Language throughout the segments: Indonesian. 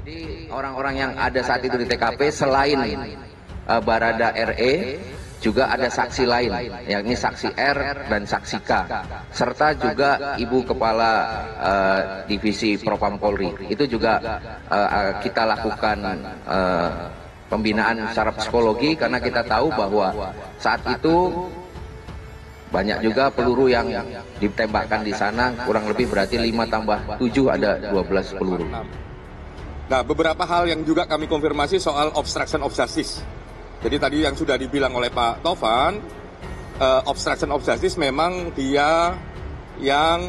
Jadi orang-orang yang ada saat itu di TKP selain Barada RE juga ada saksi lain, yakni saksi R dan saksi K, serta juga Ibu Kepala Divisi Propam Polri. Itu juga kita lakukan pembinaan secara psikologi karena kita tahu bahwa saat itu banyak juga peluru yang ditembakkan di sana, kurang lebih berarti 5 tambah 7 ada 12 peluru. Nah, beberapa hal yang juga kami konfirmasi soal obstruction of justice. Jadi tadi yang sudah dibilang oleh Pak Tovan, obstruction of justice memang dia yang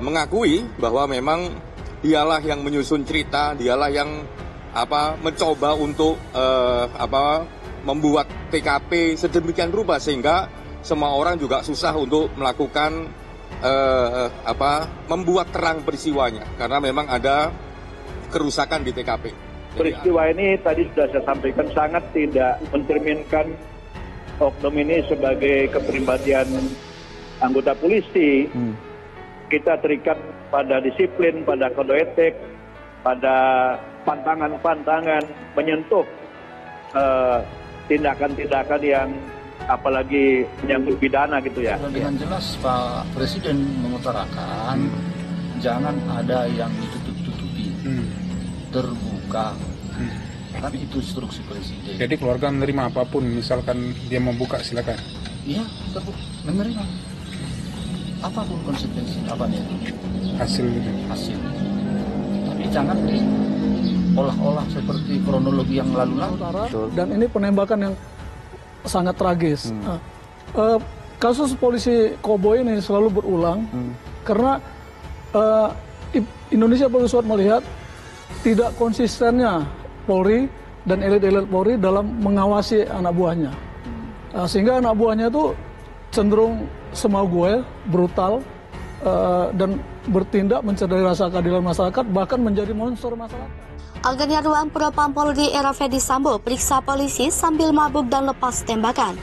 mengakui bahwa memang dialah yang menyusun cerita, dialah yang mencoba untuk membuat TKP sedemikian rupa sehingga semua orang juga susah untuk melakukan membuat terang peristiwanya karena memang ada kerusakan di TKP. Peristiwa ini tadi sudah saya sampaikan sangat tidak mencerminkan oknum ini sebagai kepribadian anggota polisi. Kita terikat pada disiplin, pada kode etik, pada pantangan-pantangan menyentuh tindakan-tindakan yang apalagi menyangkut pidana gitu ya. Dengan jelas Pak Presiden mengutarakan jangan ada yang ditutup-tutupi, terbuka. Kan itu instruksi Presiden. Jadi keluarga menerima apapun, misalkan dia membuka silakan. Iya, terbuka, menerima. Apapun konsekuensi, apanya itu? Hasil gitu. Hasil. Tapi jangan diolah-olah seperti kronologi yang lalu-lalu. Dan ini penembakan yang sangat tragis. Kasus polisi koboi ini selalu berulang karena Indonesia perlu melihat tidak konsistennya Polri dan elit-elit Polri dalam mengawasi anak buahnya. Sehingga anak buahnya itu cenderung semau gue, brutal, dan bertindak mencederai rasa keadilan masyarakat, bahkan menjadi monster masyarakat. Algernya ruang Propam Polri era Ferdi Sambo periksa polisi sambil mabuk dan lepas tembakan.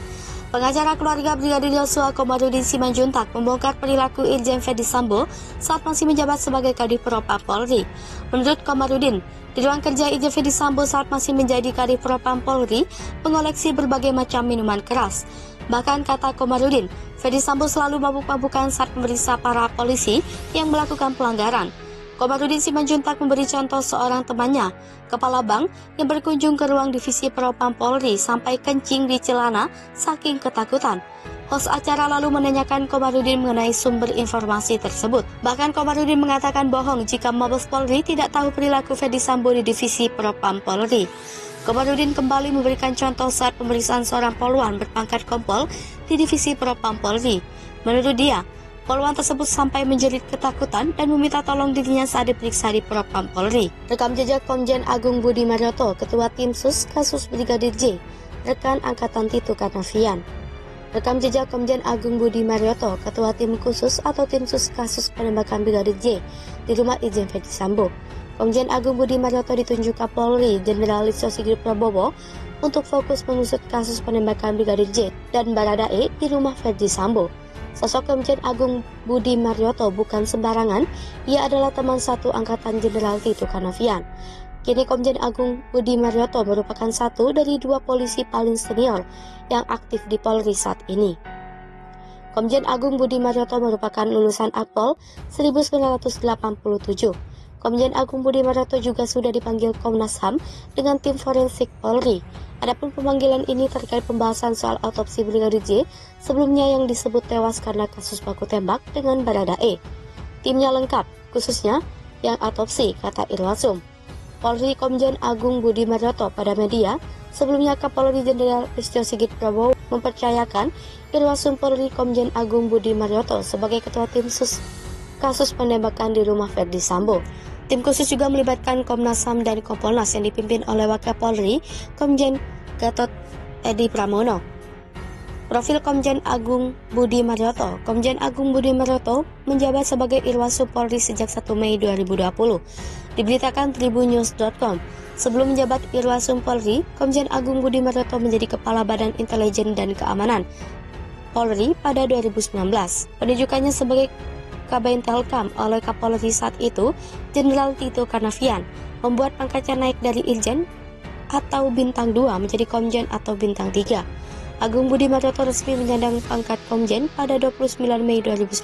Pengacara keluarga Brigadir Yosua Komarudin Simanjuntak membongkar perilaku Irjen Ferdi Sambo saat masih menjabat sebagai Kadif Propam Polri. Menurut Komarudin, di ruang kerja Irjen Ferdi Sambo saat masih menjadi Kadif Propam Polri mengoleksi berbagai macam minuman keras. Bahkan kata Komarudin, Ferdi Sambo selalu mabuk-mabukan saat memeriksa para polisi yang melakukan pelanggaran. Komarudin Simanjuntak memberi contoh seorang temannya, kepala bank yang berkunjung ke ruang divisi Propam Polri sampai kencing di celana saking ketakutan. Host acara lalu menanyakan Komarudin mengenai sumber informasi tersebut. Bahkan Komarudin mengatakan bohong jika Mabes Polri tidak tahu perilaku Ferdi Sambo di divisi Propam Polri. Komarudin kembali memberikan contoh saat pemeriksaan seorang poluan berpangkat kompol di divisi Propam Polri. Menurut dia, poluan tersebut sampai menjerit ketakutan dan meminta tolong dirinya saat diperiksa di Propam Polri. Rekam jejak Komjen Agung Budi Marioto, Ketua Tim Sus kasus Brigadir J, rekan Angkatan Tito Karnavian. Rekam jejak Komjen Agung Budi Marioto, Ketua Tim Khusus atau Tim Sus kasus penembakan Brigadir J di rumah Irjen Ferdi Sambo. Komjen Agung Budi Marioto ditunjuk Kapolri Jenderal Listio Sigit Prabowo untuk fokus mengusut kasus penembakan Brigadir J dan Baradae di rumah Ferdi Sambo. Sosok Komjen Agung Budi Marioto bukan sembarangan, ia adalah teman satu Angkatan Jenderal Tito Karnavian. Kini Komjen Agung Budi Marioto merupakan satu dari 2 polisi paling senior yang aktif di Polri saat ini. Komjen Agung Budi Marioto merupakan lulusan Akpol 1987. Komjen Agung Budi Marioto juga sudah dipanggil Komnas HAM dengan tim forensik Polri. Adapun pemanggilan ini terkait pembahasan soal autopsi Brigadir J sebelumnya yang disebut tewas karena kasus baku tembak dengan Baradae. Timnya lengkap, khususnya yang autopsi, kata Irwasum. Polri Komjen Agung Budi Marioto pada media, sebelumnya Kapolri Jenderal Listio Sigit Prabowo mempercayakan Irwasum Polri Komjen Agung Budi Marioto sebagai Ketua Tim Sus kasus penembakan di rumah Ferdi Sambo. Tim khusus juga melibatkan Komnas HAM dan Kompolnas yang dipimpin oleh Wakapolri Komjen Gatot Edi Pramono. Profil Komjen Agung Budi Marioto. Komjen Agung Budi Marioto menjabat sebagai Irwasum Polri sejak 1 Mei 2020. Diberitakan tribunnews.com. Sebelum menjabat Irwasum Polri, Komjen Agung Budi Marioto menjadi Kepala Badan Intelijen dan Keamanan Polri pada 2019. Penunjukannya sebagai Kabintelkam oleh Kapolri saat itu, Jenderal Tito Karnavian, membuat pangkatnya naik dari Irjen atau Bintang 2 menjadi Komjen atau Bintang 3. Agung Budi Marioto resmi menyandang pangkat Komjen pada 29 Mei 2019.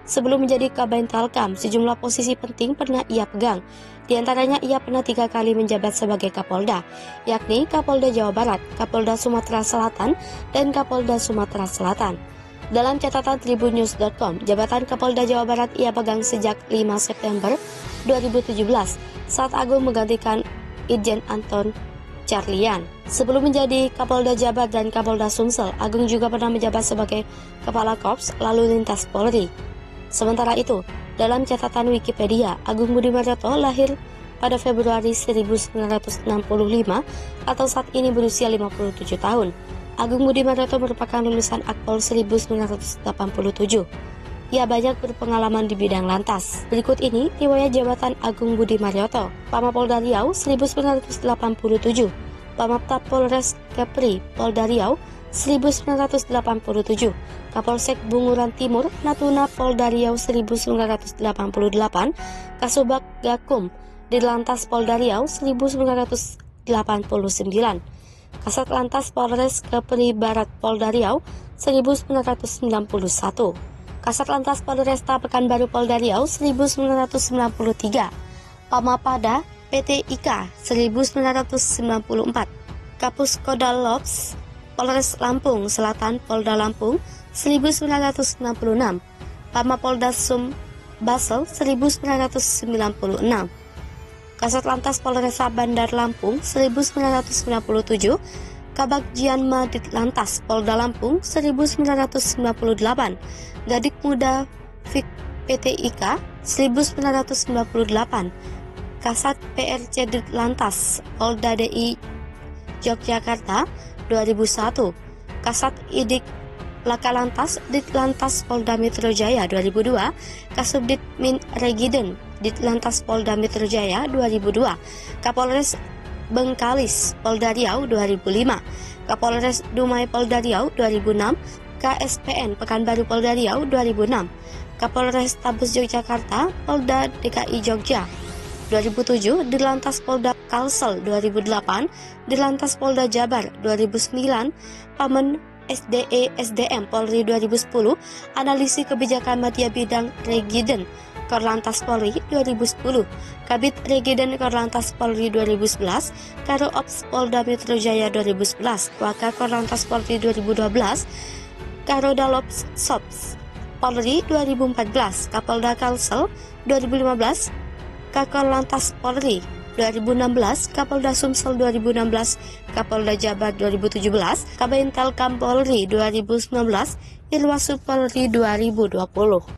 Sebelum menjadi Kabintelkam, sejumlah posisi penting pernah ia pegang. Di antaranya ia pernah 3 kali menjabat sebagai Kapolda, yakni Kapolda Jawa Barat, Kapolda Sumatera Selatan, dan Kapolda Sumatera Selatan. Dalam catatan tribunnews.com, jabatan Kapolda Jawa Barat ia pegang sejak 5 September 2017 saat Agung menggantikan Irjen Anton Carlian. Sebelum menjadi Kapolda Jabar dan Kapolda Sumsel, Agung juga pernah menjabat sebagai Kepala Korps Lalu Lintas Polri. Sementara itu, dalam catatan Wikipedia, Agung Budi Marioto lahir pada Februari 1965 atau saat ini berusia 57 tahun. Agung Budi Marioto merupakan lulusan Akpol 1987. Ia banyak berpengalaman di bidang lantas. Berikut ini riwayat jabatan Agung Budi Marioto. Pamapolda Riau 1987, Pamapta Polres Kepri Polda Riau 1987, Kapolsek Bunguran Timur Natuna Polda Riau 1988, Kasubag Gakum Dirlantas Polda Riau 1989, Kasat Lantas Polres Kepri Barat Polda Riau 1991, Kasat Lantas Polresta Pekanbaru Polda Riau 1993, Pamapada PT IKA 1994, Kapus Kodal Lops Polres Lampung Selatan Polda Lampung 1996, Pamapolda Sum Basel 1996, Kasat Lantas Polresta Bandar Lampung 1997, Kabag Jianma Ditlantas Polda Lampung 1998, Gadik Muda Fik PT IKA 1998, Kasat PRC Ditlantas Polda DI Yogyakarta 2001, Kasat Idik Laka Lantas Ditlantas Polda Metro Jaya 2002, Kasubdit Min Regiden Ditlantas Polda Metro Jaya 2002, Kapolres Bengkalis Polda Riau 2005, Kapolres Dumai Polda Riau 2006, KSPN Pekanbaru Polda Riau 2006, Kapolres Tabes Yogyakarta Polda DKI Jogja 2007, Dirlantas Polda Kalsel 2008, Dirlantas Polda Jabar 2009, Pamen SDE SDM Polri 2010, Analisis Kebijakan Media Bidang Regiden Korlantas Polri 2010, Kabid Regiden Korlantas Polri 2011, Karo Ops Polda Metro Jaya 2011, Waka Korlantas Polri 2012, Karo Dalops Sops Polri 2014, Kapolda Kalsel 2015, Kakor Lantas Polri 2016, Kapolda Sumsel 2016, Kapolda Jabar 2017, Kabintelkam Polri 2019, Irwasum Polri 2020.